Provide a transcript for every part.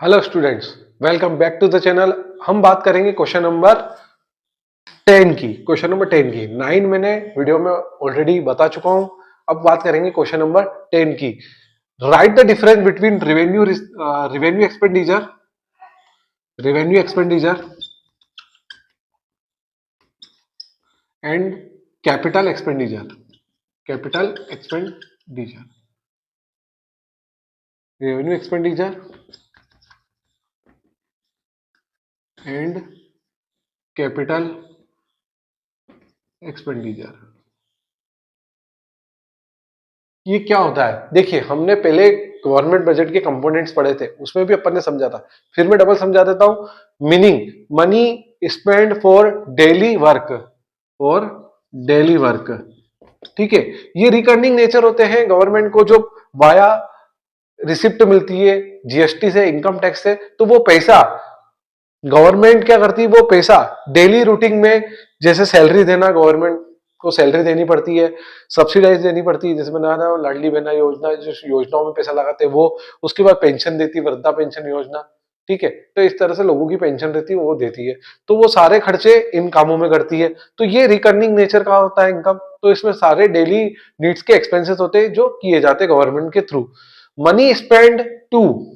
Hello students, welcome back to the channel. हम बात करेंगे क्वेश्चन नंबर 10 की। क्वेश्चन नंबर 10 की 9 मैंने वीडियो में ऑलरेडी बता चुका हूं। अब बात करेंगे क्वेश्चन नंबर 10 की। Right the difference between revenue expenditure and capital expenditure. Capital expenditure, revenue expenditure and capital expenditure. ये क्या होता है? देखिए, हमने पहले गवर्नमेंट बजट के कंपोनेंट्स पढ़े थे, उसमें भी अपन ने समझा था। फिर मैं डबल समझा देता हूं। Meaning, money spend for daily work, for daily work. ठीक है, ये रिकरिंग नेचर होते हैं गवर्नमेंट को, जो वाया रिसिप्ट मिलती है जीएसटी से, इनकम टैक्स से। तो वो पैसा गवर्नमेंट क्या करती है, वो पैसा डेली रूटीन में, जैसे सैलरी देना, गवर्नमेंट को सैलरी देनी पड़ती है, सब्सिडाइज देनी पड़ती है, जैसे मैंने ना लाडली बहना योजना, जो योजनाओं में पैसा लगाते हैं वो। उसके बाद पेंशन देती है, वृद्धा पेंशन योजना। ठीक है, तो इस तरह से लोगों की पेंशन रहती है, वो देती है। तो वो सारे खर्चे इन कामों में करती है। तो ये रिकरिंग नेचर का होता है इनकम। तो इसमें सारे डेली नीड्स के एक्सपेंसेस होते हैं जो किए जाते हैं गवर्नमेंट के थ्रू। Money spend to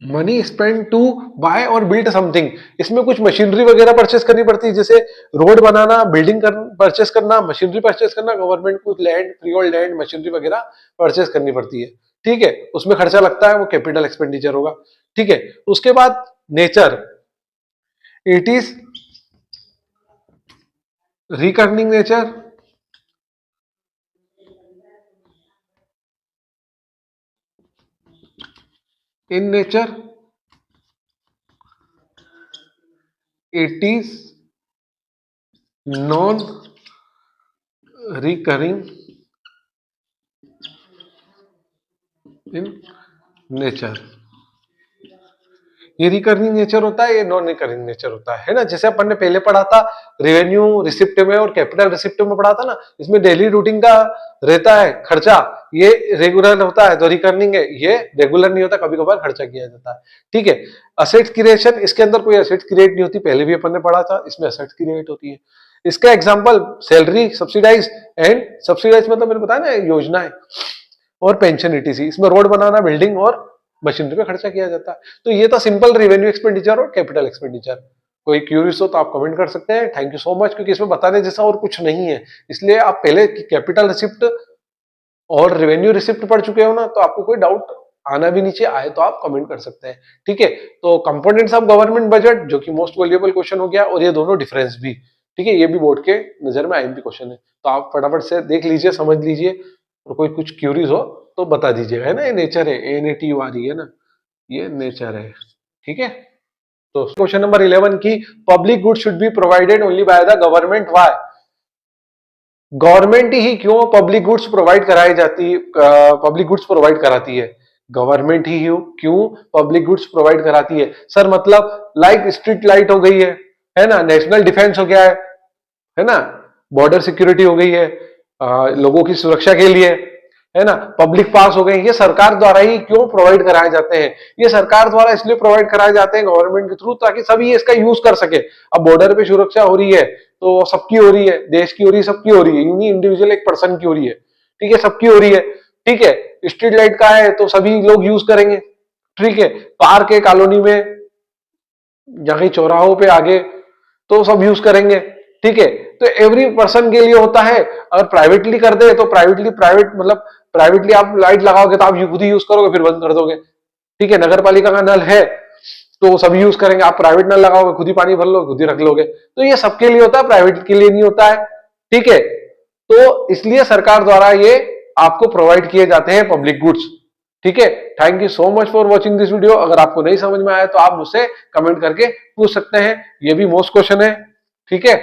money spend to buy और बिल्ड समथिंग। इसमें कुछ मशीनरी वगैरह परचेस करनी पड़ती है, जैसे रोड बनाना, बिल्डिंग परचेस करना, मशीनरी परचेस करना। गवर्नमेंट को land, freehold land, machinery वगैरह परचेस करनी पड़ती है। ठीक है, उसमें खर्चा लगता है, वो कैपिटल एक्सपेंडिचर होगा। ठीक है, उसके बाद nature, it is recurring nature in nature, it is non recurring in nature. ये रिकरिंग नेचर होता है, ये नॉन रिकरिंग नेचर होता है ना। जैसे अपन ने पहले पढ़ा था रेवेन्यू रिसिप्ट में और कैपिटल रिसिप्ट में पढ़ा था ना, इसमें डेली रूटीन का रहता है खर्चा, ये रेगुलर होता है। तो रिकरिंग है, ये रेगुलर नहीं होता, कभी कभार खर्चा किया जाता है। ठीक है, असेट्स क्रिएशन, इसके अंदर कोई असेट्स क्रिएट नहीं होती, पहले भी अपन ने पढ़ा था, इसमें असेट्स क्रिएट होती है। इसका example salary, subsidize and subsidize मतलब मैंने बताया ना, योजना है, और पेंशन ईटीसी। इसमें रोड बनाना, बिल्डिंग और मशीनरी पे खर्चा किया जाता है। तो ये था सिंपल रेवेन्यू एक्सपेंडिचर और कैपिटल एक्सपेंडिचर। कोई क्यूरियस हो तो आप कमेंट कर सकते हैं। थैंक यू सो मच, क्योंकि इसमें बताने जैसा और कुछ नहीं है, इसलिए आप पहले कैपिटल रिसिप्ट और रेवेन्यू रिसिप्ट पढ़ चुके हो ना, तो आपको कोई डाउट आना भी नीचे आए तो आप कमेंट कर सकते हैं। ठीक है, तो कंपोनेंट्स ऑफ गवर्नमेंट बजट, जो कि मोस्ट वैल्यूएबल क्वेश्चन हो गया, और ये दोनों डिफरेंस भी। ठीक है, ये भी बोर्ड के नजर में आईएमपी क्वेश्चन है, तो आप फटाफट से देख लीजिए, समझ लीजिए, और कोई कुछ क्यूरीज हो तो बता दीजिएगा, है ना। ये नेचर है, एनएटीयू आ रही है ना, ये नेचर है। ठीक है, तो क्वेश्चन नंबर 11 की, public good should be provided only by the government, why? Government ही क्यों पब्लिक गुड्स प्रोवाइड कराई जाती, पब्लिक गुड्स प्रोवाइड कराती है? गवर्नमेंट ही क्यों पब्लिक गुड्स प्रोवाइड कराती है? सर मतलब लाइक स्ट्रीट लाइट हो गई है ना, नेशनल डिफेंस हो गया है ना, बॉर्डर सिक्योरिटी हो गई है, लोगों की सुरक्षा के लिए, है ना, पब्लिक पास हो गए, ये सरकार द्वारा ही क्यों प्रोवाइड कराए जाते हैं? ये सरकार द्वारा इसलिए प्रोवाइड कराए जाते हैं गवर्नमेंट के थ्रू, ताकि सभी इसका यूज कर सके। अब बॉर्डर पे सुरक्षा हो रही है तो सबकी हो रही है, देश की हो रही है, सबकी हो रही है, यूनी इंडिविजुअल एक पर्सन की हो रही है। ठीक है, सबकी हो रही है। ठीक है, स्ट्रीट लाइट का है तो सभी लोग यूज करेंगे। ठीक है, पार्क है कॉलोनी में, या कहीं चौराहों पे आगे, तो सब यूज करेंगे। ठीक है, तो एवरी पर्सन के लिए होता है। अगर प्राइवेटली कर दे तो प्राइवेट मतलब प्राइवेटली आप लाइट लगाओगे तो आप खुद ही यूज करोगे, फिर बंद कर दोगे। ठीक है, नगर पालिका का नल है तो सब यूज करेंगे, आप प्राइवेट नल लगाओगे, खुद ही पानी भर लो, खुद ही रख लोगे। तो ये सबके लिए होता है, प्राइवेट के लिए नहीं होता है। ठीक है, तो इसलिए सरकार द्वारा ये आपको प्रोवाइड किए जाते हैं पब्लिक गुड्स। ठीक है, thank you so much for watching this video. अगर आपको नहीं समझ में आया तो आप मुझसे कमेंट करके पूछ सकते हैं, ये भी मोस्ट क्वेश्चन है। ठीक है।